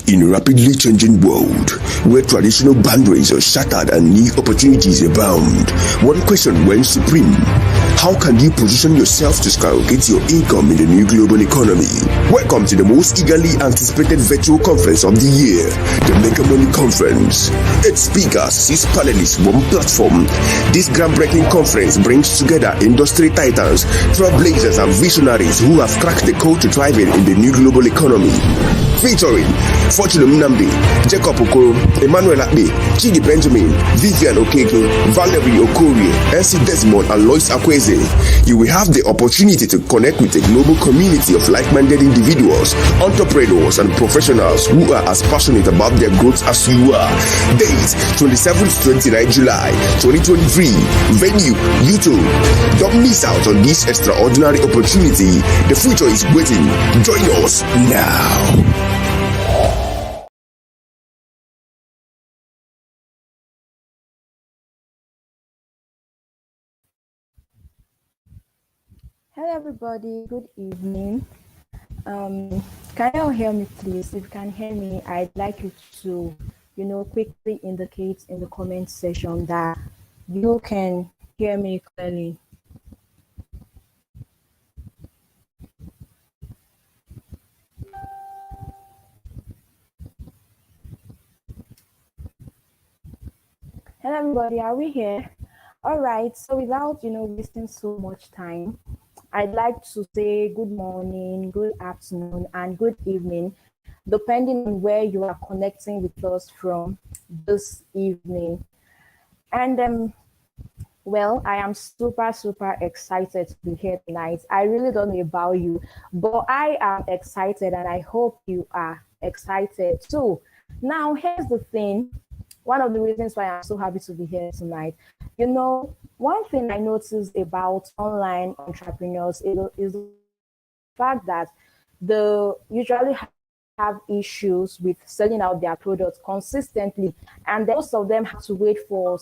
In a rapidly changing world, where traditional boundaries are shattered and new opportunities abound, one question reigns supreme. How can you position yourself to skyrocket your income in the new global economy? Welcome to the most eagerly anticipated virtual conference of the year, the Make Money Conference. Its speakers, 6 panelists, 1 platform. This groundbreaking conference brings together industry titans, trailblazers and visionaries who have cracked the code to thriving in the new global economy. Featuring Fortune Mnamdi, Jacob Okoro, Emmanuel Akpe, Chidi Benjamin, Vivian Okeke, Valerie Okorie, NC Desmond, and Lois Akweze. You will have the opportunity to connect with a global community of like-minded individuals, entrepreneurs, and professionals who are as passionate about their growth as you are. Date 27th to 29 July 2023. Venue YouTube. Don't miss out on this extraordinary opportunity. The future is waiting. Join us now. Hello everybody, good evening. Can you all hear me please? If you can hear me, I'd like you to, quickly indicate in the comment section that you can hear me clearly. Hello everybody, are we here? All right, so without, wasting so much time, I'd like to say good morning, good afternoon, and good evening, depending on where you are connecting with us from this evening. And well, I am super excited to be here tonight. I really don't know about you, but I am excited and I hope you are excited too. Now, here's the thing. One of the reasons why I'm so happy to be here tonight. One thing I noticed about online entrepreneurs is the fact that they usually have issues with selling out their products consistently, and most of them have to wait for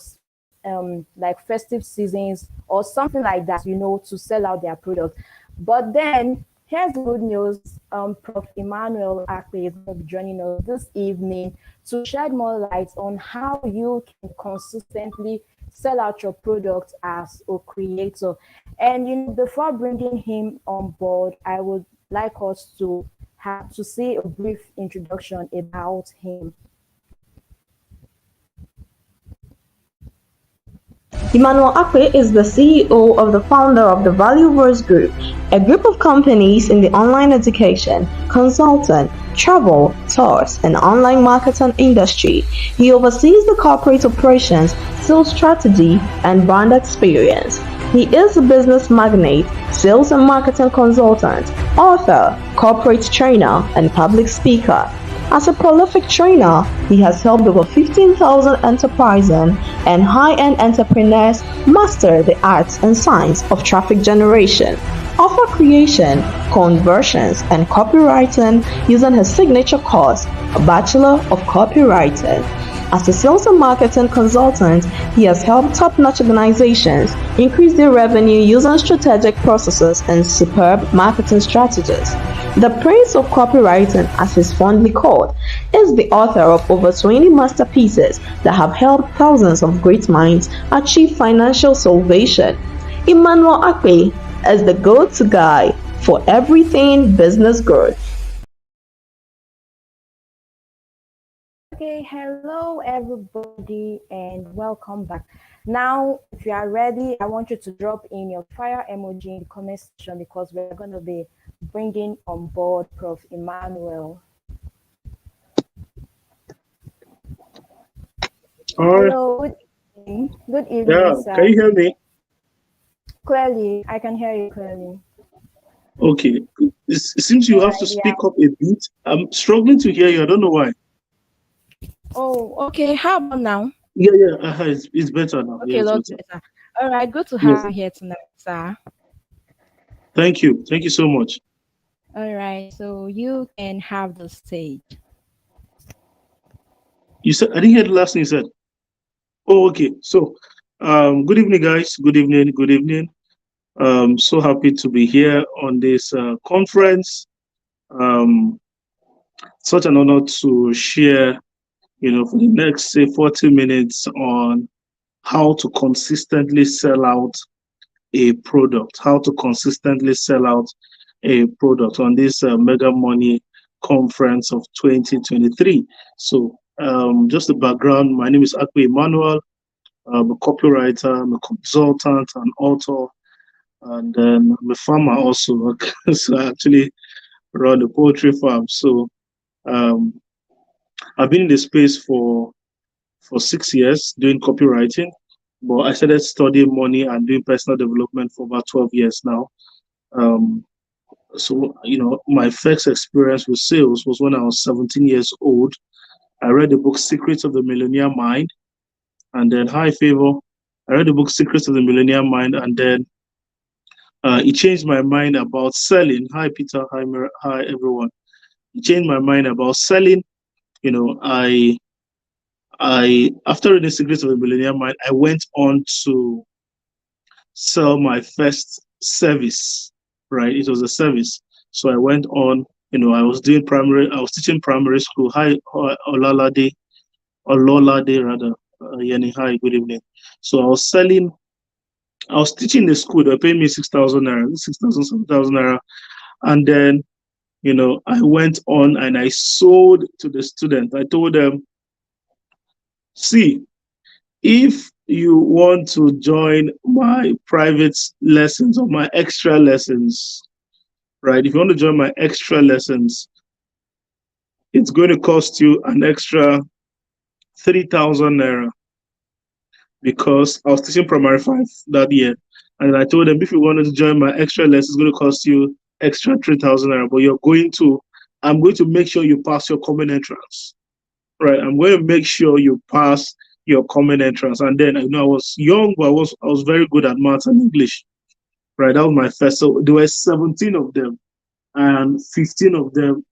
like festive seasons or something like that, to sell out their product. But then here's the good news. Prof. Emmanuel Akpe is going to be joining us this evening to shed more light on how you can consistently sell out your product as a creator. And before bringing him on board, I would like us to have to see a brief introduction about him. Emmanuel Akpe is the CEO of the founder of the Valueverse Group, a group of companies in the online education, consulting, travel, tours, and online marketing industry. He oversees the corporate operations, sales strategy, and brand experience. He is a business magnate, sales and marketing consultant, author, corporate trainer, and public speaker. As a prolific trainer, he has helped over 15,000 enterprising and high-end entrepreneurs master the arts and science of traffic generation, offer creation, conversions, and copywriting using his signature course, a Bachelor of Copywriting. As a sales and marketing consultant, he has helped top-notch organizations increase their revenue using strategic processes and superb marketing strategies. The Prince of Copywriting, as he's fondly called, is the author of over 20 masterpieces that have helped thousands of great minds achieve financial salvation. Emmanuel Akpe is the go-to guy for everything business growth. Okay, hello everybody and welcome back. Now, if you are ready, I want you to drop in your fire emoji in the comment section because we're going to be bringing on board Prof. Emmanuel. Hello, good evening. Good evening, sir. Can you hear me? Clearly, I can hear you clearly. Okay, it seems you have to speak up a bit. I'm struggling to hear you. I don't know why. Oh, okay. How about now? Yeah, it's better now. Okay, lots better. All right, good to have you here tonight, sir. Thank you so much. All right, so you can have the stage. You said, I didn't hear the last thing you said. Oh, okay. So, good evening, guys. Good evening. So happy to be here on this conference. Such an honor to share, for the next, say, 40 minutes on how to consistently sell out a product, how to consistently sell out a product on this Mega Money Conference of 2023. So, just the background, my name is Akpe Emmanuel. I'm a copywriter, I'm a consultant, an author, and then I'm a farmer also. So I actually run a poultry farm. So um, I've been in the space for 6 years doing copywriting, but I started studying money and doing personal development for about 12 years now. Um, so, my first experience with sales was when I was 17 years old. I read the book Secrets of the Millionaire Mind, and then High Favor. I read the book Secrets of the Millionaire Mind, and then it changed my mind about selling. Hi, Peter. Hi, everyone. It changed my mind about selling. You know, I after reading Secrets of the Millionaire Mind, I went on to sell my first service. Right, it was a service. So I went on. I was teaching primary school. Hi, Olalade, Ololade rather. Yani, hi, good evening. So I was teaching the school. They were paying me 6,000 naira, 6,000, 7,000 naira, and then I went on and I sold to the student. I told them, see, if you want to join my private lessons or my extra lessons, right? If you want to join my extra lessons, it's going to cost you an extra 3,000 naira because I was teaching primary 5 that year. And I told them, if you wanted to join my extra lessons, it's going to cost you extra 3,000 naira, but I'm going to make sure you pass your common entrance. Right, I'm going to make sure you pass your common entrance. And then I was young, but I was very good at maths and English. Right, that was my first. So there were 17 of them, and 15 of them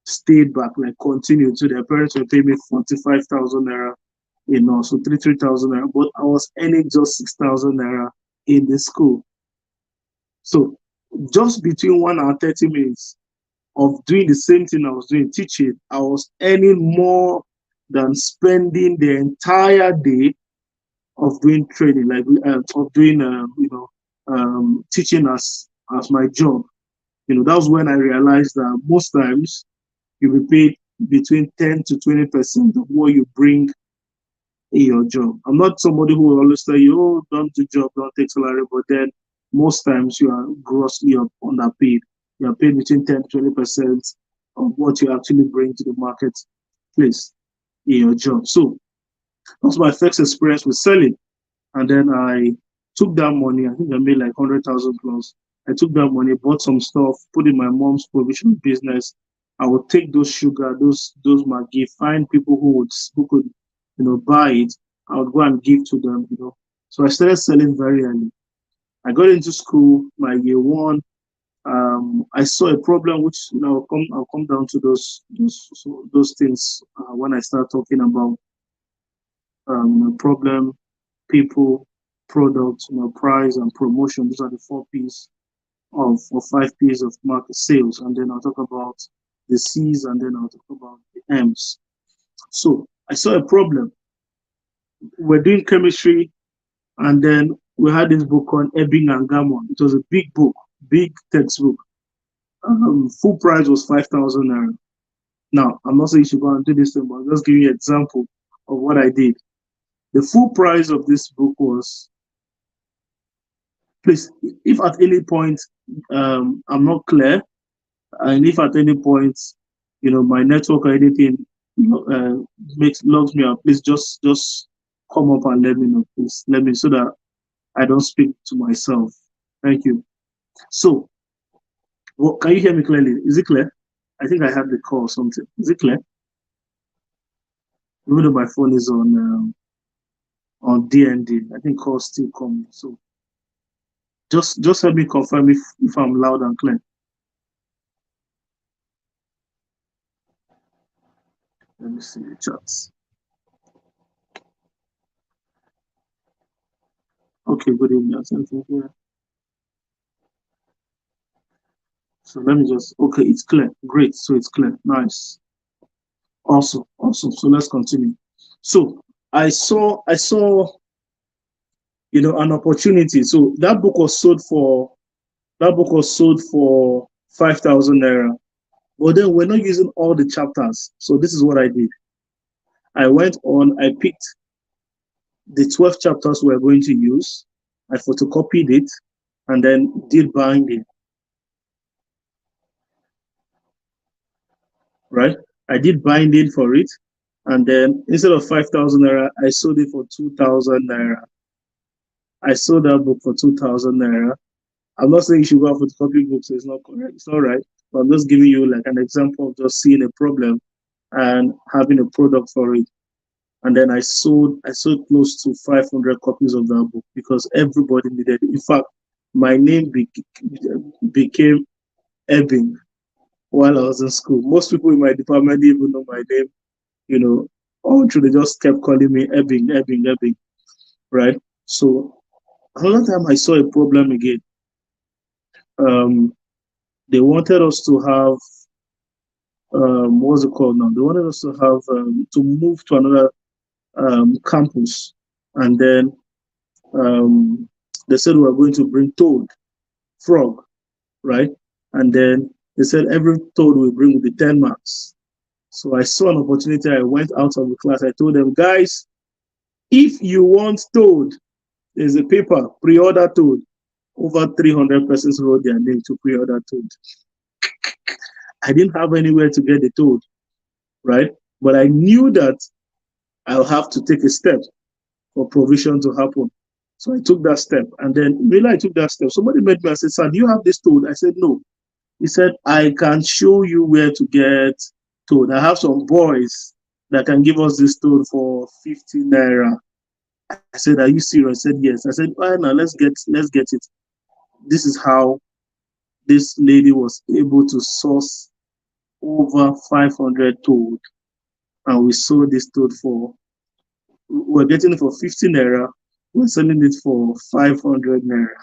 stayed back, like continued. So their parents were paying me 45,000 naira, so 3,000 naira. But I was earning just 6,000 naira in the school. So just between 1 hour 30 minutes of doing the same thing I was doing, teaching, I was earning more than spending the entire day of doing training, like of doing, teaching as my job. That was when I realized that most times you'll be paid between 10 to 20% of what you bring in your job. I'm not somebody who will always tell you, oh, don't do job, don't take salary, but then most times you are grossly underpaid. You are paid between 10 to 20% of what you actually bring to the marketplace in your job. So that's my first experience with selling. And then I took that money, I think I made like 100,000 plus. I took that money, bought some stuff, put in my mom's provision business. I would take those sugar, those Maggi, find people who could, buy it. I would go and give to them. So I started selling very early. I got into school, my year one. I saw a problem, which I'll come down to those things when I start talking about problem, people, product, price, and promotion. Those are the 4 P's or 5 P's of market sales. And then I'll talk about the C's, and then I'll talk about the M's. So I saw a problem. We're doing chemistry, and then we had this book on Ebbing and Gammon. It was a big book, big textbook. Full price was 5,000 naira. Now, I'm not saying you should go and do this thing, but I'm just giving you an example of what I did. The full price of this book was, please, if at any point I'm not clear, and if at any point my network or anything logs me out, please just come up and let me know, please. Let me, so that I don't speak to myself. Thank you. So, can you hear me clearly? Is it clear? I think I have the call or something. Is it clear? Even though my phone is on DND, I think calls still coming. So just help me confirm if I'm loud and clear. Let me see the chats. Okay, good evening. Thank you. So let me just, okay, it's clear. Great. So it's clear. Nice. Awesome. Awesome. So let's continue. So I saw, an opportunity. So that book was sold for 5,000 naira. But then we're not using all the chapters. So this is what I did. I went on, I picked the 12 chapters we're going to use. I photocopied it and then did binding, right? I did binding for it. And then instead of 5,000 naira, I sold it for 2,000 naira. I sold that book for 2,000 naira. I'm not saying you should go out photocopy books, so it's not correct. It's not right. But I'm just giving you like an example of just seeing a problem and having a product for it. And then I sold close to 500 copies of that book because everybody needed it. In fact, my name became Ebbing while I was in school. Most people in my department didn't even know my name, you know, all through they just kept calling me Ebbing, Ebbing, Ebbing, right? So another time I saw a problem again. Um, they wanted us to have what's it called now? They wanted us to have to move to another campus, and then they said we were going to bring toad, frog, right? And then they said every toad we bring will be 10 marks. So I saw an opportunity. I went out of the class. I told them, guys, if you want toad, there's a paper, pre-order toad. Over 300 persons wrote their name to pre-order toad. I didn't have anywhere to get the toad, right? But I knew that I'll have to take a step for provision to happen. So I took that step. And then really I took that step. Somebody met me and said, "Sir, do you have this toad?" I said, "No." He said, "I can show you where to get toad. I have some boys that can give us this toad for 50 naira." I said, "Are you serious?" I said, "Yes." I said, "All right, now let's get it." This is how this lady was able to source over 500 toad. And we sold this toad for, we're getting it for 50 naira. We're selling it for 500 naira.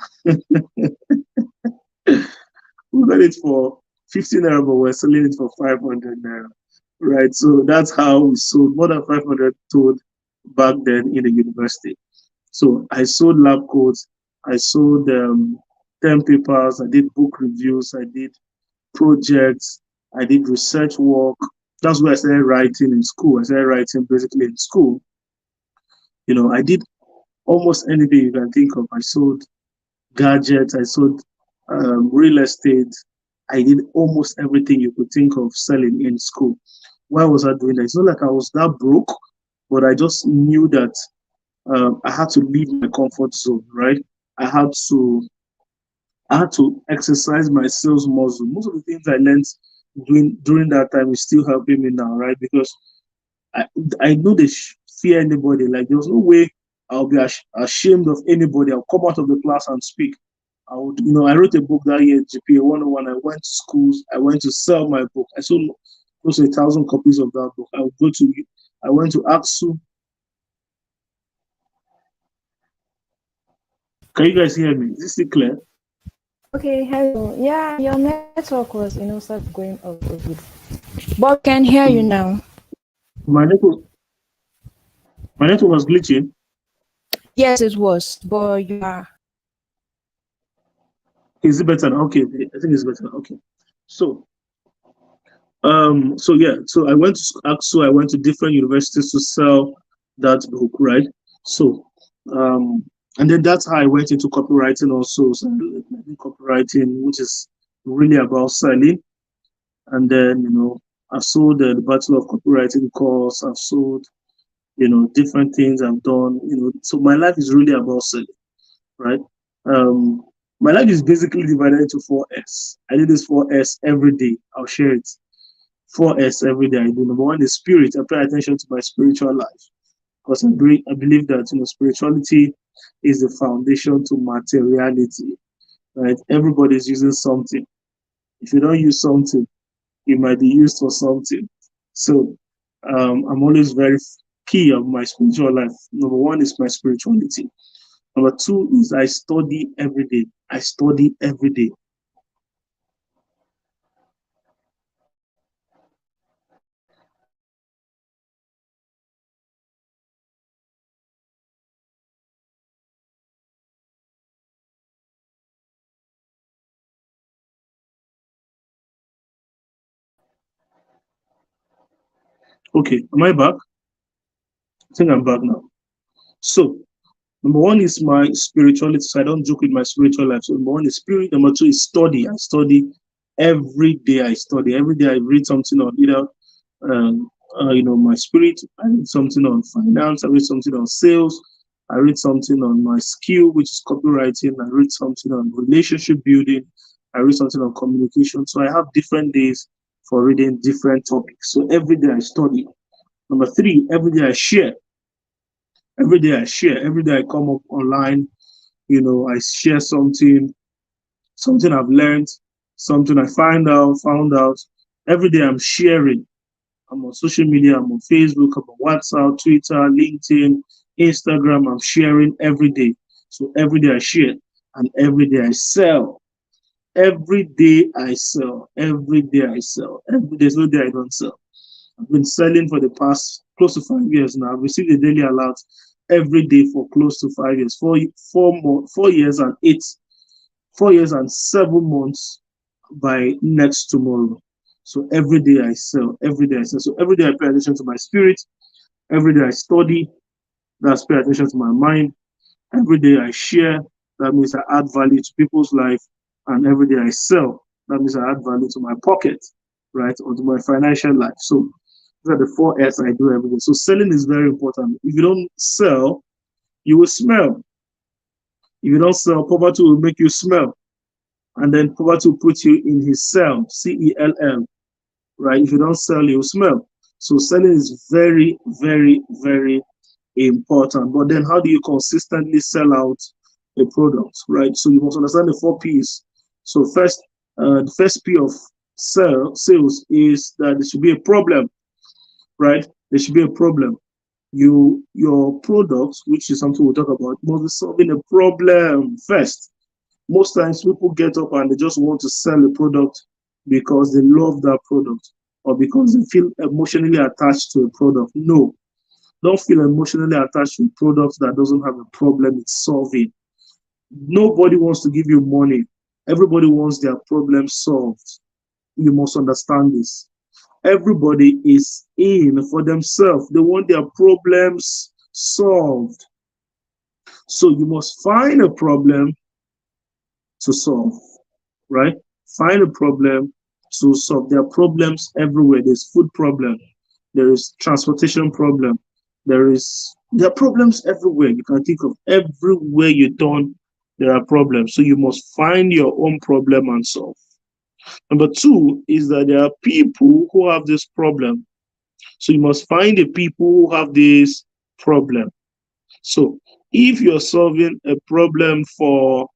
We got it for 50 naira, but we're selling it for 500 naira. Right. So that's how we sold more than 500 toad back then in the university. So I sold lab coats, I sold 10 papers, I did book reviews, I did projects, I did research work. That's where I started writing in school. I started writing basically in school. I did almost anything you can think of. I sold gadgets, I sold real estate. I did almost everything you could think of selling in school. Why was I doing that? It's not like I was that broke, but I just knew that I had to leave my comfort zone, right? I had to I had to exercise my sales muscle. Most of the things I learned during that time is still helping me now, right? Because I I know they fear anybody. Like there was no way I'll be ashamed of anybody. I'll come out of the class and speak. I wrote a book that year, GPA 101. I went to schools. I went to sell my book. I sold close to 1,000 copies of that book. I went to AXU. Can you guys hear me? Is this still clear? Okay, hello. Yeah, your network was, start going off a bit. But can hear you now. My network, my network was glitching. Yes, it was. But you are. Is it better now? Okay, I think it's better now. Okay. So, so I went to AXU. I went to different universities to sell that book, right? So, um, and then that's how I went into copywriting also. So I did copywriting, which is really about selling. And then, I've sold the Bachelor of Copywriting course. I've sold, different things I've done. So my life is really about selling, right? Um, my life is basically divided into 4S. I do this 4S every day. I'll share it. 4S every day I do. Number one is spirit. I pay attention to my spiritual life because I believe that spirituality is the foundation to materiality. Right? Everybody is using something. If you don't use something, it might be used for something. So I'm always very key of my spiritual life. Number one is my spirituality. Number two is I study every day. I study every day. Okay, am I back? I think I'm back now. So, number one is my spirituality. So I don't joke with my spiritual life. So number one is spirit. Number two is study. I study every day. I study every day. I read something on either, my spirit. I read something on finance. I read something on sales. I read something on my skill, which is copywriting. I read something on relationship building. I read something on communication. So I have different days for reading different topics. So every day I study. Number three, every day I share. Every day I share. Every day I come up online. I share something I've learned, something I found out. Every day I'm sharing. I'm on social media. I'm on Facebook. I'm on WhatsApp, Twitter, LinkedIn, Instagram. I'm sharing every day. So every day I share, and every day I sell. Every day I sell. Every day I sell. There's no day I don't sell. I've been selling for the past close to 5 years now. I've received a daily alert every day for close to 5 years. 4 years and 4 years and 7 months by next tomorrow. So every day I sell. Every day I sell. So every day I pay attention to my spirit. Every day I study. That's pay attention to my mind. Every day I share. That means I add value to people's life. And every day I sell. That means I add value to my pocket, right? Or to my financial life. So these are the 4 S I do every day. So selling is very important. If you don't sell, you will smell. If you don't sell, poverty will make you smell. And then poverty will put you in his cell, CELL, right? If you don't sell, you will smell. So selling is very, very, very important. But then how do you consistently sell out a product, right? So you must understand the 4 Ps. So first, the first P of sales is that there should be a problem, right? There should be a problem. Your product, which is something we'll talk about, must be solving a problem first. Most times people get up and they just want to sell a product because they love that product or because they feel emotionally attached to a product. No, don't feel emotionally attached to a product that doesn't have a problem it's solving. Nobody wants to give you money. Everybody wants their problem solved. You must understand this. Everybody is in for themselves. They want their problems solved. So you must find a problem to solve, right? Find a problem to solve. There are problems everywhere. There's food problem. There is transportation problem. There are problems everywhere. You can think of everywhere you turn, there are problems. So you must find your own problem and solve. Number two is that there are people who have this problem. So you must find the people who have this problem. So if you're solving a problem for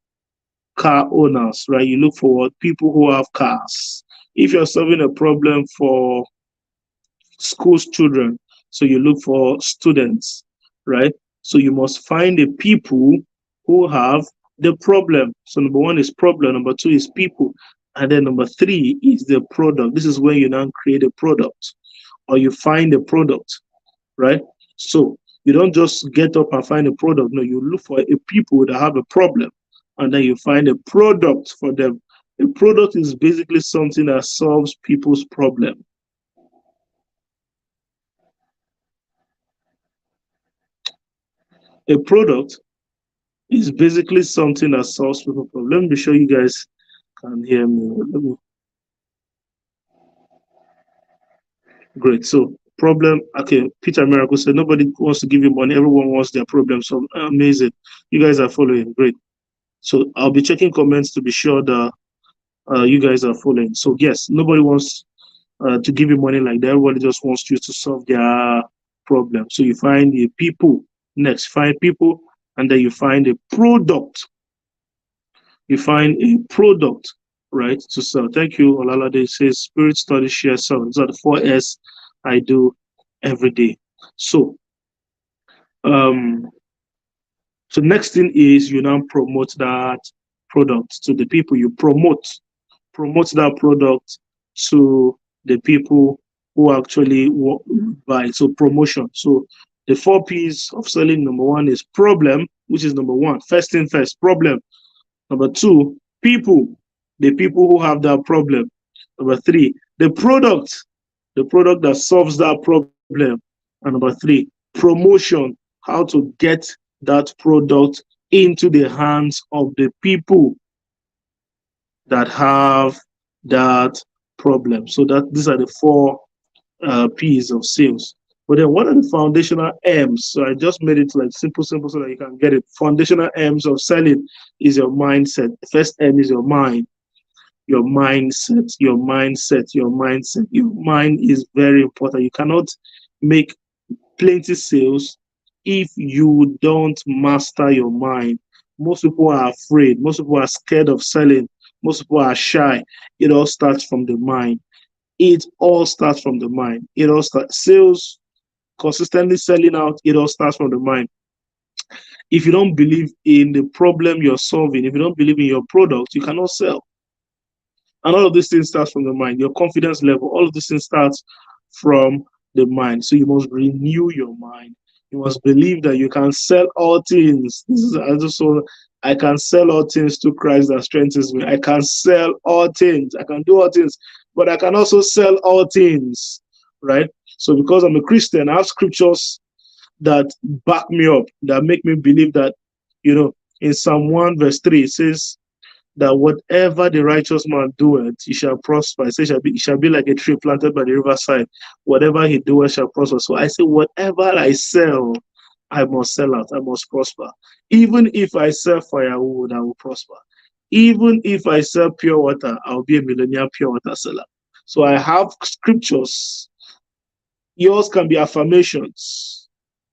car owners, right, you look for people who have cars. If you're solving a problem for school children, so you look for students, right? So you must find the people who have the problem. So number one is problem, number two is people, and then number three is the product. This is where you now create a product or you find a product, right? So you don't just get up and find a product. No, you look for a people that have a problem and then you find a product for them. A product is basically something that solves people's problem. A product is basically something that solves people's problem. Let me be sure you guys can hear me. Great. So problem. Okay, Peter Miracle said nobody wants to give you money. Everyone wants their problem. So amazing. You guys are following. Great. So I'll be checking comments to be sure that you guys are following. So yes, nobody wants to give you money like that. Everybody just wants you to solve their problem. So you find the people next. Find people, and then you find a product. You find a product, right, to sell. Thank you, Olalade says spirit study share sell. These are the 4S I do every day. So so next thing is you now promote that product to the people. You promote that product to the people who actually buy. So promotion. So the 4 Ps of selling, number one is problem, which is number one. First thing first, problem. Number two, people, the people who have that problem. Number three, the product that solves that problem. problem. And number three, promotion, how to get that product into the hands of the people that have that problem. So that these are the four P's of sales. But then what are the foundational M's? So I just made it like simple so that you can get it. Foundational M's of selling is your mindset. The first M is your mind. Your mindset, your mindset, your mindset. Your mind is very important. You cannot make plenty sales if you don't master your mind. Most people are afraid. Most people are scared of selling. Most people are shy. It all starts from the mind. It all starts from the mind. It all starts sales, consistently selling out. It all starts from the mind. If you don't believe in the problem you're solving, if you don't believe in your product, you cannot sell. And all of these things starts from the mind. Your confidence level, all of these things starts from the mind. So you must renew your mind. You must believe that you can sell all things. This is I can sell all things to Christ that strengthens me. I can sell all things. I can do all things, but I can also sell all things, right? So because I'm a Christian, I have scriptures that back me up, that make me believe that, in Psalm 1 verse 3, it says, that whatever the righteous man doeth, he shall prosper. It says, he shall be like a tree planted by the riverside. Whatever he doeth shall prosper. So I say, whatever I sell, I must sell out. I must prosper. Even if I sell firewood, I will prosper. Even if I sell pure water, I'll be a millionaire pure water seller. So I have scriptures. Yours can be affirmations,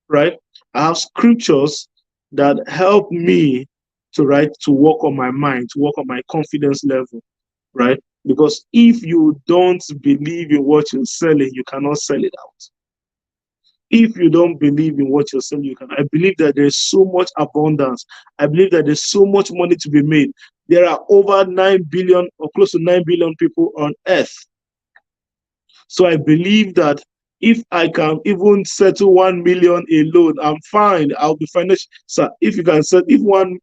right? I have scriptures that help me to work on my mind, to work on my confidence level, right? Because if you don't believe in what you're selling, you cannot sell it out. If you don't believe in what you're selling, I believe that there's so much abundance. I believe that there's so much money to be made. There are over 9 billion or close to 9 billion people on earth. So I believe that if I can even settle 1 million alone, I'm fine. I'll be financial. So if you can settle, if 1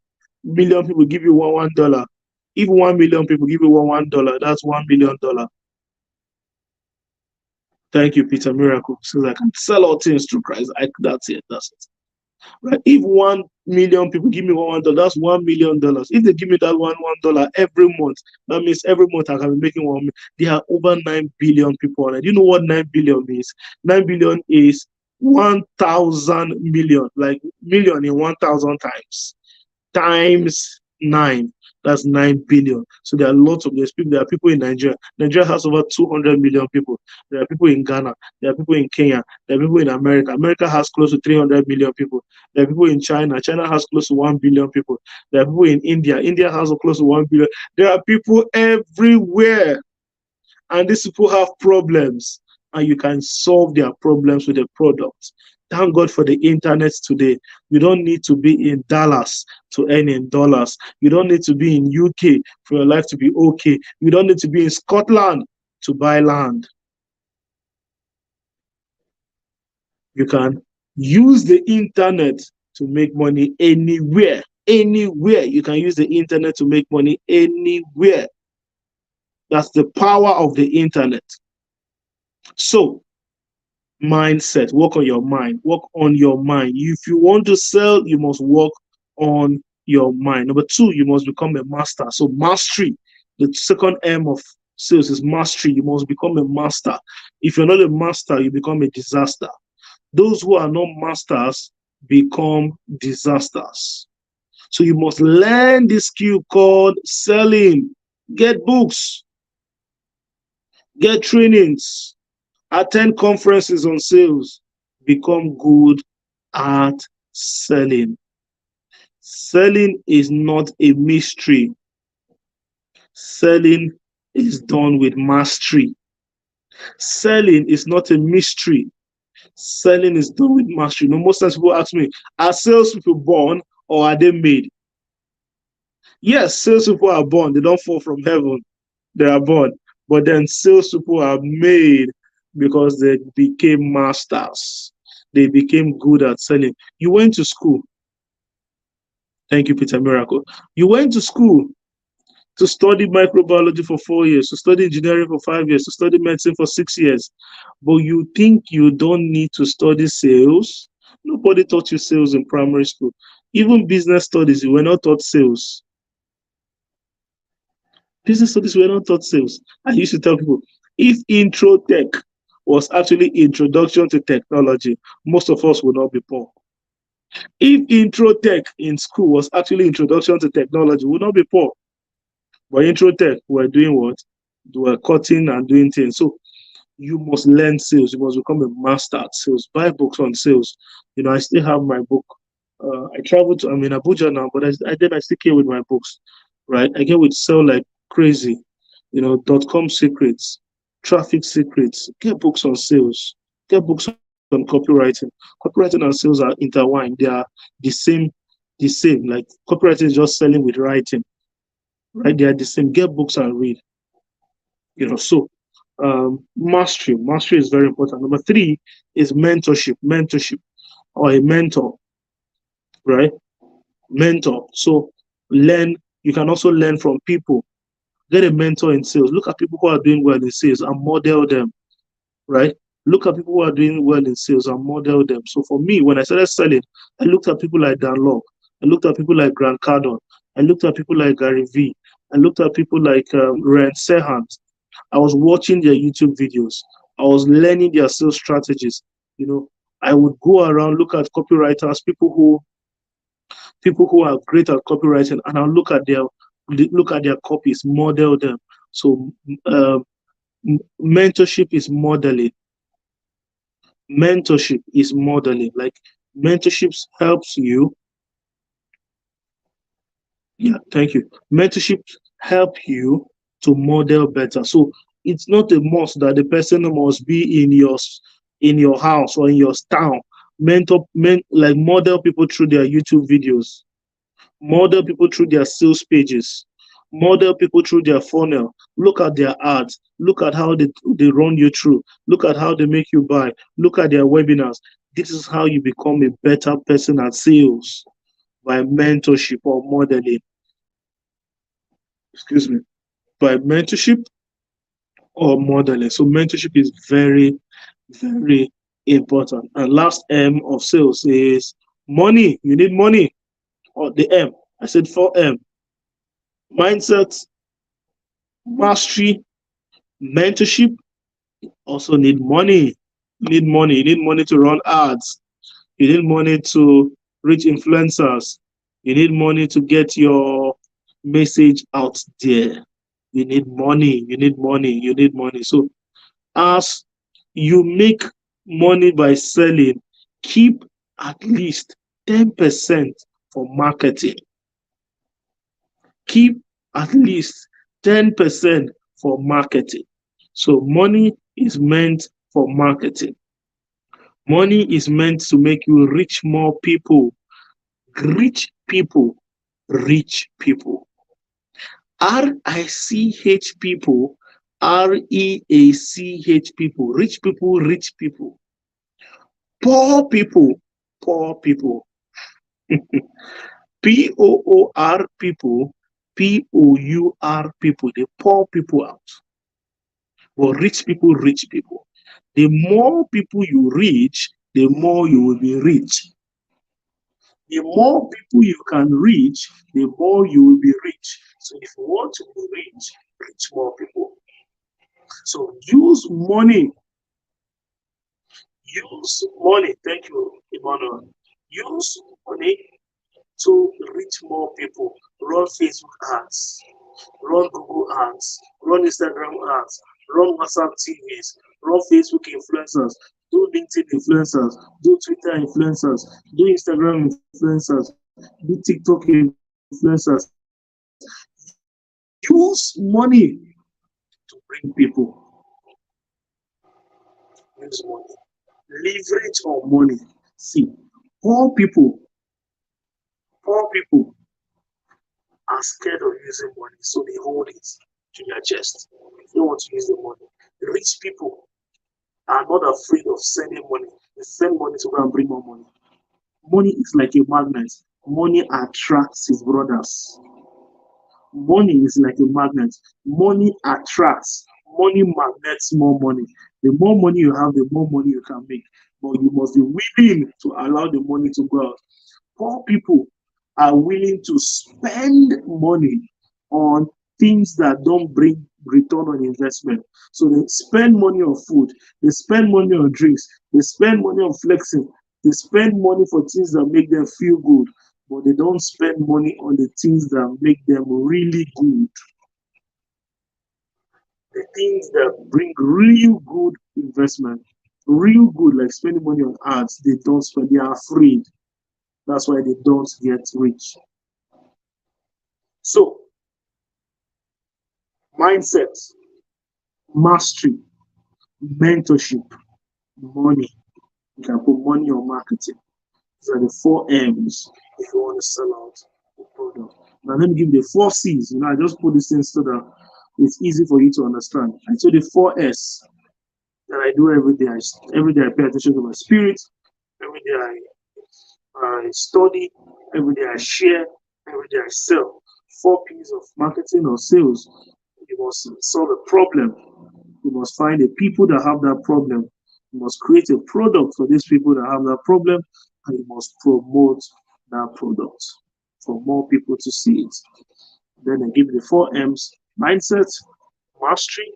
million people give you $1, if 1 million people give you $1, that's $1 million. Thank you, Peter Miracle. Says I can sell all things through Christ. That's it. Right? If 1 million people give me $1, that's $1 million. If they give me that $1 every month, that means every month I can be making 1 million. There are over 9 billion people on it. You know what 9 billion means? 9 billion is 1,000 million, like million in 1,000 times 9. That's 9 billion. So there are lots of these people. There are people in Nigeria. Nigeria has over 200 million people. There are people in Ghana. There are people in Kenya. There are people in America. America has close to 300 million people. There are people in China. China has close to 1 billion people. There are people in India. India has close to 1 billion. There are people everywhere. And these people have problems. And you can solve their problems with a product. Thank God for the internet today. You don't need to be in Dallas to earn in dollars. You don't need to be in UK for your life to be okay. You don't need to be in Scotland to buy land. You can use the internet to make money anywhere. Anywhere. You can use the internet to make money anywhere. That's the power of the internet. So, mindset, work on your mind. Work on your mind. If you want to sell, you must work on your mind. Number 2, you must become a master. So mastery, the second M of sales is mastery. You must become a master. If you're not a master, you become a disaster. Those who are not masters become disasters. So you must learn this skill called selling. Get books, get trainings, attend conferences on sales, become good at selling. Selling is not a mystery. Selling is done with mastery. Selling is not a mystery. Selling is done with mastery. You know, most times people ask me, are salespeople born or are they made? Yes, salespeople are born. They don't fall from heaven. They are born. But then salespeople are made because they became masters. They became good at selling. You went to school. Thank you, Peter Miracle. You went to school. to study microbiology for 4 years, to study engineering for 5 years, to study medicine for 6 years. But you think you don't need to study sales? Nobody taught you sales in primary school. Even business studies, you were not taught sales. Business studies were not taught sales. I used to tell people, if intro tech was actually introduction to technology, most of us would not be poor. If intro tech in school was actually introduction to technology, we would not be poor. But intro tech, we're doing what? We're cutting and doing things. So you must learn sales. You must become a master at sales. Buy books on sales. I still have my book. I traveled to, I'm in Abuja now, but I still came with my books, right? I get with Sell Like Crazy, .com secrets, traffic secrets. Get books on sales. Get books on copywriting. Copywriting and sales are intertwined. They are the same. Like copywriting is just selling with writing, right? They are the same. Get books and read. So mastery is very important. Number 3 is mentorship or a mentor, right? Mentor. So learn. You can also learn from people. Get a mentor in sales. Look at people who are doing well in sales and model them, right? Look at people who are doing well in sales and model them. So for me, when I started selling, I looked at people like Dan Lok. I looked at people like Grant Cardone. I looked at people like Gary Vee. I looked at people like Ren Serhant. I was watching their YouTube videos. I was learning their sales strategies. I would go around, look at copywriters, people who are great at copywriting, and I'll look at their copies, model them. So mentorship is modeling. Like mentorship helps you. Yeah, thank you. Mentorship help you to model better. So it's not a must that the person must be in your house or in your town. Like model people through their YouTube videos, model people through their sales pages, model people through their funnel. Look at their ads. Look at how they run you through. Look at how they make you buy. Look at their webinars. This is how you become a better person at sales, by mentorship or modeling. Excuse me. By mentorship or modeling. So mentorship is very, very important. And last M of sales is money. You need money. Or the M. I said 4M. Mindset, mastery, mentorship. Also need money. You need money. You need money to run ads. You need money to reach influencers. You need money to get your message out there. You need money. You need money. You need money. So as you make money by selling, keep at least 10% for marketing. Keep at least 10% for marketing. So money is meant for marketing. Money is meant to make you reach more people. Rich people. Rich people. RICH people. REACH people. Rich people. Rich people. Poor people. Poor people. POOR people. POUR people. The poor people out. But rich people. Rich people. The more people you reach, the more you will be rich. The more people you can reach, the more you will be rich. So if you want to be rich, reach more people. So use money. Use money. Thank you, Emmanuel. Use money to reach more people. Run Facebook ads, run Google ads, run Instagram ads, run WhatsApp TVs, run Facebook influencers, do LinkedIn influencers, do Twitter influencers, do Instagram influencers, do TikTok influencers. Use money to bring people. Use money. Leverage on money. See, poor people are scared of using money, so they hold it to their chest. They don't want to use the money. Rich people are not afraid of sending money. They send money to go and bring more money. Money is like a magnet. Money attracts his brothers. Money is like a magnet. Money attracts. Money magnets more money. The more money you have, the more money you can make. But you must be willing to allow the money to go out. Poor people are willing to spend money on things that don't bring return on investment. So they spend money on food, they spend money on drinks, they spend money on flexing, they spend money for things that make them feel good, but they don't spend money on the things that make them really good. The things that bring real good investment, real good, like spending money on ads, they don't spend, they are afraid. That's why they don't get rich. So, mindset, mastery, mentorship, money. You can put money on marketing. These are the 4 M's if you want to sell out the product. Now, let me give you the 4 C's. I just put this in so that it's easy for you to understand. And so the 4 S that I do every day. Every day I pay attention to my spirit. Every day I study. Every day I share. Every day I sell. 4 P's of marketing or sales. You must solve a problem. You must find the people that have that problem. You must create a product for these people that have that problem, and you must promote that product for more people to see it. Then I give you the 4 M's: mindset, mastery,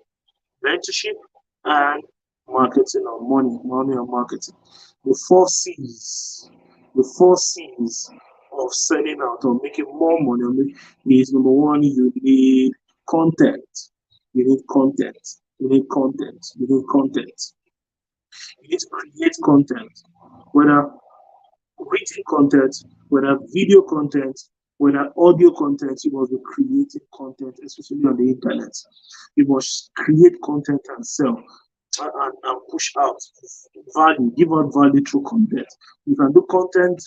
mentorship, and marketing or money or marketing. The 4 C's, of selling out or making more money is: number one, you need content. You need content. You need content. You need content. You need to create content, whether written content, whether video content, whether audio content. You must be creating content, especially on the internet. You must create content and sell and push out value, give out value through content. You can do content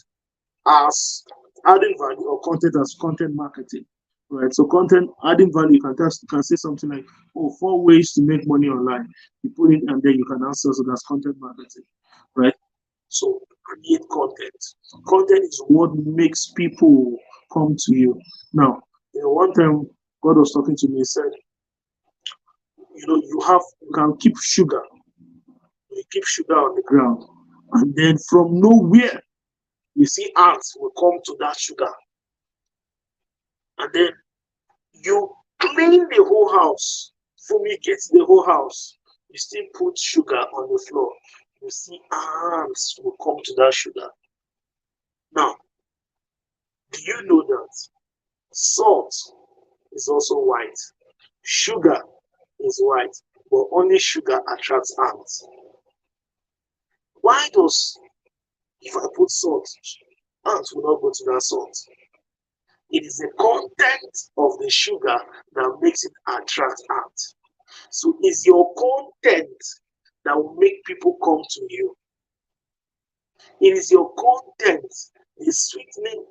as adding value or content as content marketing. Right. So content adding value, you can say something like, 4 ways to make money online. You put it and then you can answer, so that's content marketing. Right. So create content. Content is what makes people come to you. Now, one time God was talking to me, he said, you can keep sugar. You keep sugar on the ground, and then from nowhere, you see ants will come to that sugar. And then you clean the whole house, fumigate the whole house. You still put sugar on the floor. You see ants will come to that sugar. Now, do you know that salt is also white? Sugar is white, but only sugar attracts ants. Why if I put salt, ants will not go to that salt? It is the content of the sugar that makes it attract ants. So it's your content that will make people come to you. It is your content, the sweetness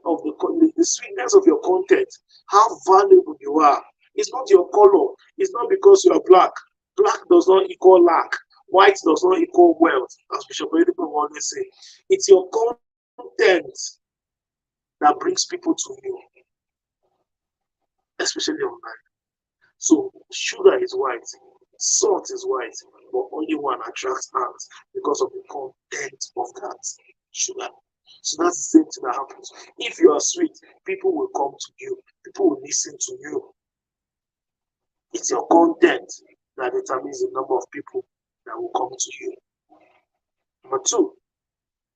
of your content, how valuable you are. It's not your color. It's not because you are black. Black does not equal lack. White does not equal wealth, as Bishop Oyedepo always say. It's your content that brings people to you, especially online. So sugar is white, salt is white, but only one attracts ants because of the content of that sugar. So that's the same thing that happens. If you are sweet, people will come to you. People will listen to you. It's your content that determines the number of people that will come to you. Number 2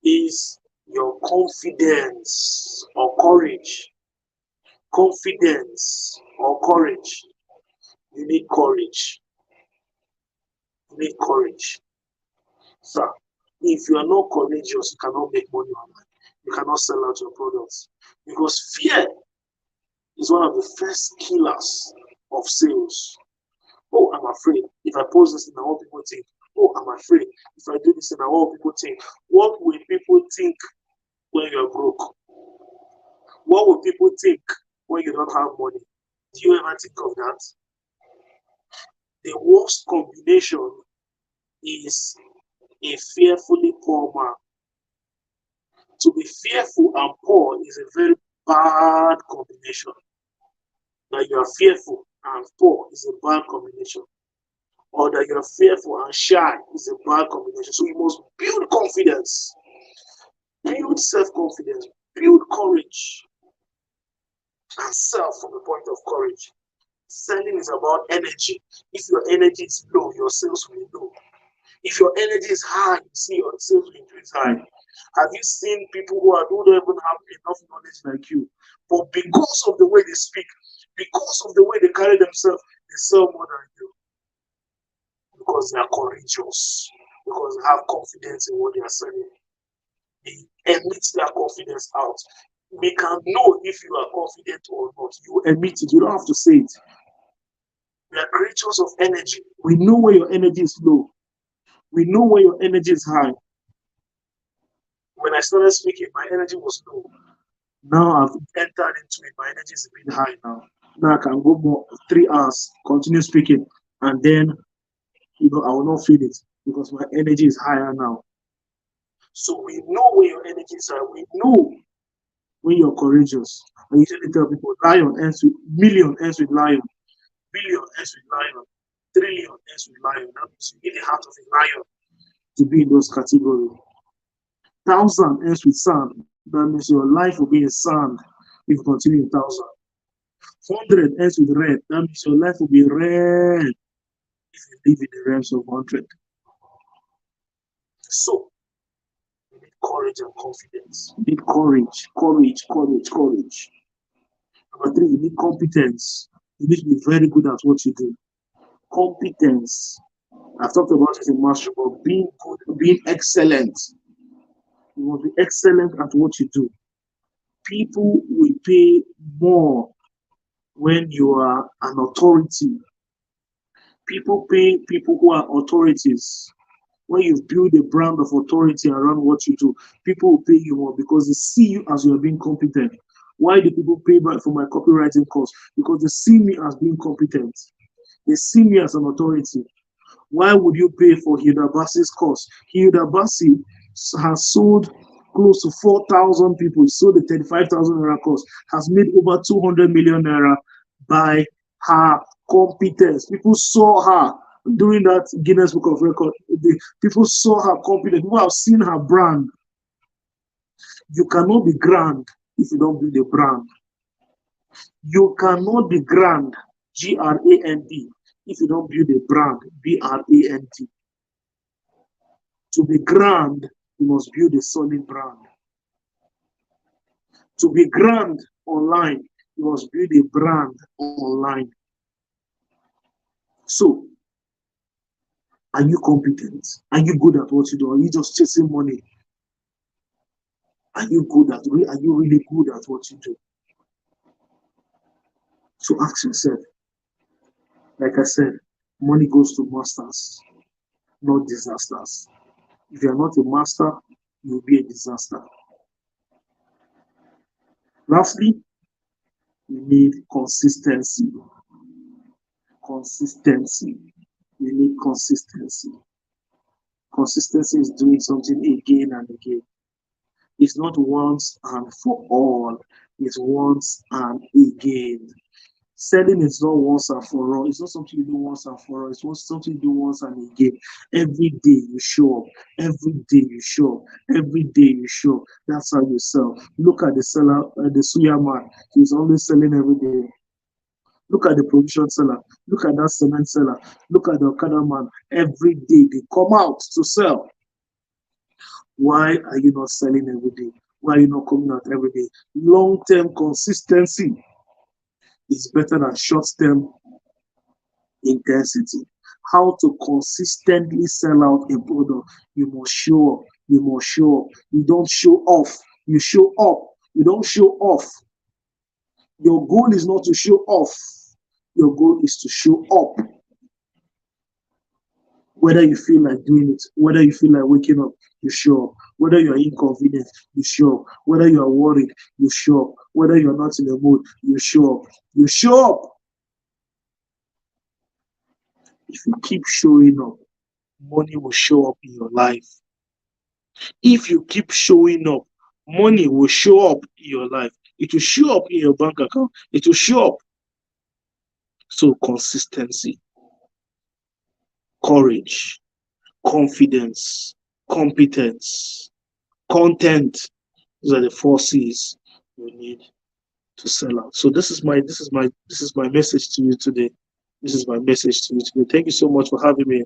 is your confidence or courage. Confidence or courage. You need courage. You need courage. So, if you are not courageous, you cannot make money online. You cannot sell out your products. Because fear is one of the first killers of sales. Oh, I'm afraid. If I post this, now what people think. Oh, I'm afraid. If I do this, now what people think. What will people think when you're broke? What will people think when you don't have money? Do you ever think of that? The worst combination is a fearfully poor man. To be fearful and poor is a very bad combination. that you are fearful and poor is a bad combination, or that you are fearful and shy is a bad combination. So you must build confidence, build self-confidence, build courage and self from the point of courage. Selling is about energy. If your energy is low, your sales will be low. If your energy is high, you see your sales will increase high. Have you seen people who don't even have enough knowledge like you, but because of the way they speak, because of the way they carry themselves, they sell more than you? Because they are courageous, because they have confidence in what they are selling. They emit their confidence out. We can know if you are confident or not. You emit it. You don't have to say it. We are creatures of energy. We know where your energy is low. We know where your energy is high. When I started speaking, my energy was low. Now I've entered into it. My energy is a bit high now. Now I can go more 3 hours, continue speaking, and then I will not feel it because my energy is higher now. So we know where your energy is high. We know when you're courageous. I usually tell people lion ends with million, ends with lion, billion ends with lion, trillion ends with lion. That means you need the heart of a lion to be in those categories. 1,000 ends with sand. That means your life will be in sand if you continue in 1,000. 100 ends with red. That means your life will be red if you live in the realms of 100. So, you need courage and confidence. You need courage. Number 3, you need competence. You need to be very good at what you do. Competence. I've talked about it in mastery, but being good, being excellent. You must be excellent at what you do. People will pay more when you are an authority. People pay people who are authorities. When you've built a brand of authority around what you do, people will pay you more because they see you as you are being competent. Why do people pay back for my copywriting course? Because they see me as being competent. They see me as an authority. Why would you pay for Hilda Bassi's course? Hilda Bassi has sold close to 4,000 people. She sold the 35,000 naira course, has made over 200 million naira by her competence. People saw her during that Guinness Book of Records. People saw her competence. People have seen her brand. You cannot be grand if you don't build a brand. You cannot be grand, G-R-A-N-D, if you don't build a brand, B-R-A-N-D. To be grand, you must build a solid brand. To be grand online, you must build a brand online. So, are you competent? Are you good at what you do? Are you just chasing money? Are you really good at what you do? So ask yourself. Like I said, money goes to masters, not disasters. If you are not a master, you'll be a disaster. Lastly, you need consistency. Consistency. You need consistency. Consistency is doing something again and again. It's not once and for all. It's once and again. Selling is not once and for all. It's not something you do once and for all. It's something you do once and again. Every day you show up. Every day you show up. Every day you show up. That's how you sell. Look at the seller, the suya man. He's always selling every day. Look at the provision seller. Look at that cement seller. Look at the Okada man. Every day they come out to sell. Why are you not selling every day? Why are you not coming out every day? Long-term consistency is better than short-term intensity. How to consistently sell out a product? You must show up. You must show up. You don't show off. You show up. You don't show off. Your goal is not to show off. Your goal is to show up. Whether you feel like doing it, whether you feel like waking up, you show up. Whether you are inconvenient, you show up. Whether you are worried, you show up. Whether you are not in the mood, you show up. You show up. If you keep showing up, money will show up in your life. If you keep showing up, money will show up in your life. It will show up in your bank account. It will show up. So consistency, courage, confidence, competence, content. These are the 4 C's you need to sell out. So this is my message to you today. This is my message to you today. Thank you so much for having me.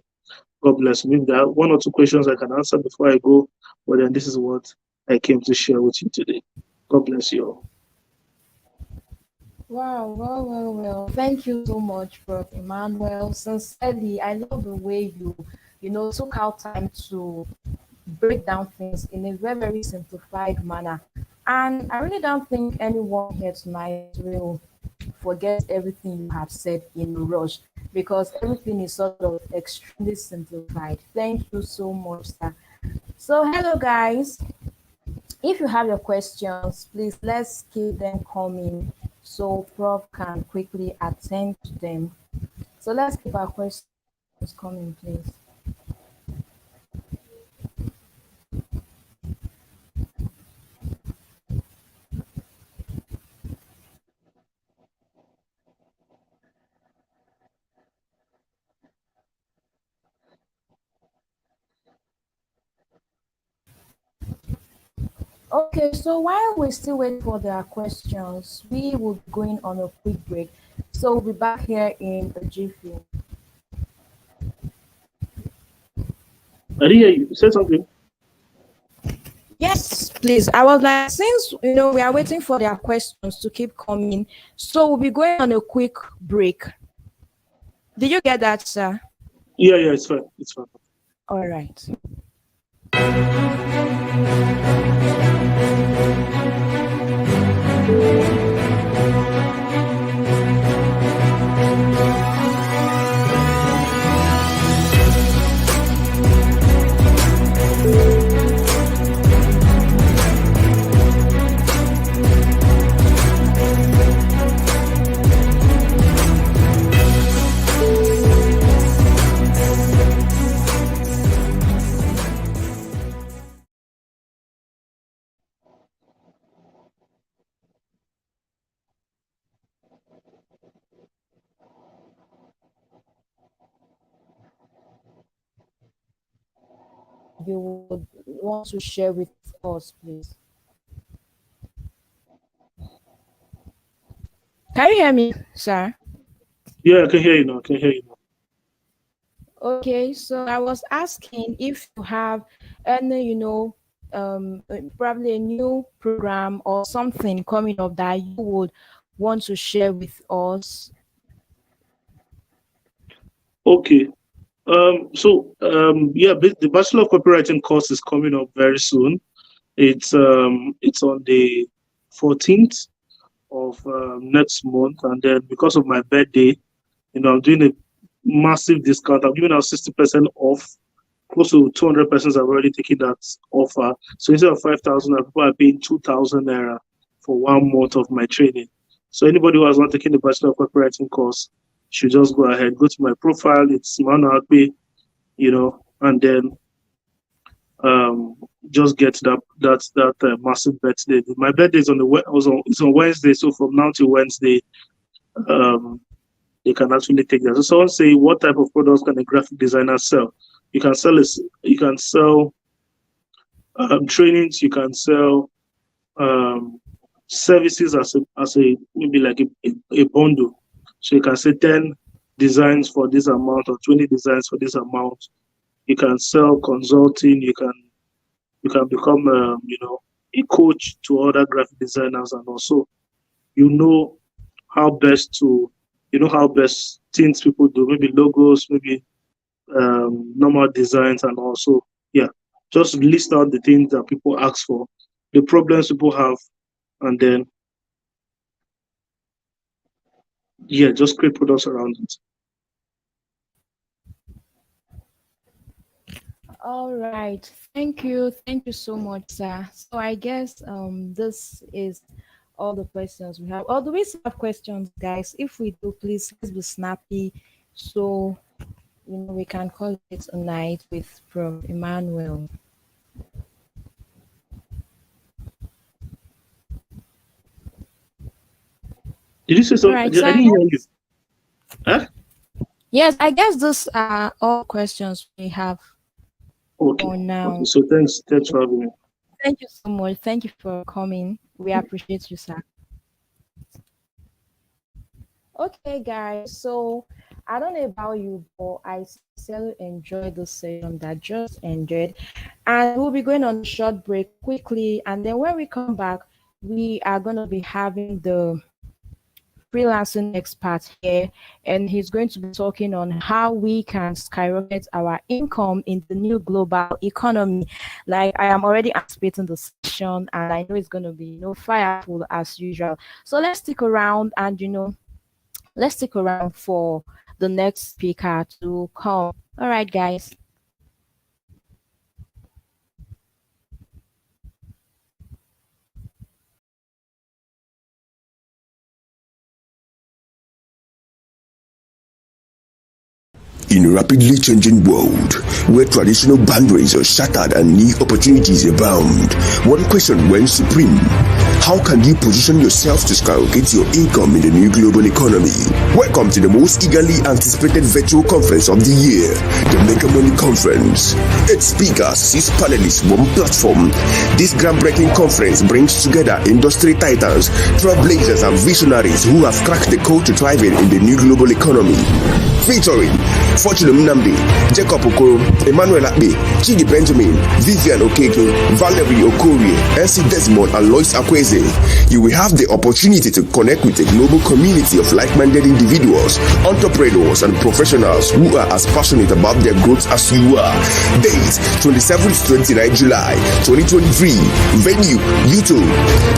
God bless you. Maybe there are 1 or 2 questions I can answer before I go, but then this is what I came to share with you today. God bless you all. Wow, well. Thank you so much, Prof. Emmanuel. Sincerely, I love the way you took out time to break down things in a very simplified manner. And I really don't think anyone here tonight will forget everything you have said in a rush because everything is sort of extremely simplified. Thank you so much, sir. So, hello, guys. If you have your questions, please let's keep them coming so Prof can quickly attend to them. So let's keep our questions coming, please. Okay, so while we still wait for their questions, we will be going on a quick break. So we'll be back here in a jiffy. I didn't hear you. Say something. Yes, please. I was like, since we are waiting for their questions to keep coming, so we'll be going on a quick break. Did you get that, sir? Yeah, it's fine. It's fine. All right. You would want to share with us, please. Can you hear me, sir? Yeah, I can hear you now. I can hear you now. Okay, so I was asking if you have any, probably a new program or something coming up that you would want to share with us. Okay. Yeah, the Bachelor of Copywriting course is coming up very soon. It's on the 14th of next month, and then because of my birthday, I'm doing a massive discount. I'm giving out 60% off. Close to 200 persons have already taken that offer. So instead of 5,000, people are paying 2,000 naira for 1 month of my training. So anybody who has not taken the Bachelor of Copywriting course should just go ahead. Go to my profile. It's Emmanuel Akpe, and then um, just get that massive birthday. My birthday is it's on Wednesday, so from now to Wednesday, um, they can actually take that. So someone say, what type of products can a graphic designer sell? You can sell this. You can sell trainings. You can sell um, services as a maybe like a bundle. So you can say 10 designs for this amount or 20 designs for this amount. You can sell consulting. You can become a coach to other graphic designers, and also you know how best to how best things people do, maybe logos, maybe normal designs, and also just list out the things that people ask for, the problems people have, and then just create products around it. All right. Thank you. Thank you so much, sir. So I guess this is all the questions we have. Or do we still have questions, guys? If we do, please let's be snappy so we can call it a night with Prof. Emmanuel. Did you say All something? right, I so I didn't hear you. guess Huh? Yes, I guess those are all questions we have Okay. for now. Okay. So thanks for having me. Thank you so much. Thank you for coming. We appreciate you, sir. Okay, guys. So I don't know about you, but I sincerely enjoyed the session that just ended. And we'll be going on a short break quickly. And then when we come back, we are going to be having the freelancing expert here, and he's going to be talking on how we can skyrocket our income in the new global economy. Like I am already anticipating the session, and I know it's going to be fireful as usual. So let's stick around, and let's stick around for the next speaker to come. All right, guys. In a rapidly changing world, where traditional boundaries are shattered and new opportunities abound, one question reigns supreme. How can you position yourself to skyrocket your income in the new global economy? Welcome to the most eagerly anticipated virtual conference of the year, the Make Money Conference. 8 speakers, 6 panelists, 1 platform. This groundbreaking conference brings together industry titans, trailblazers and visionaries who have cracked the code to thriving in the new global economy. Featuring Fortune Mnamdi, Jacob Okoro, Emmanuel Akpe, Chidi Benjamin, Vivian Okeke, Valerie Okorie, NC Desmond, and Lois Akweze. You will have the opportunity to connect with a global community of like-minded individuals, entrepreneurs, and professionals who are as passionate about their growth as you are. Date 27th to 29 July 2023. Venue YouTube.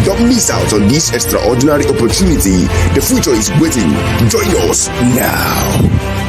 Don't miss out on this extraordinary opportunity. The future is waiting. Join us now.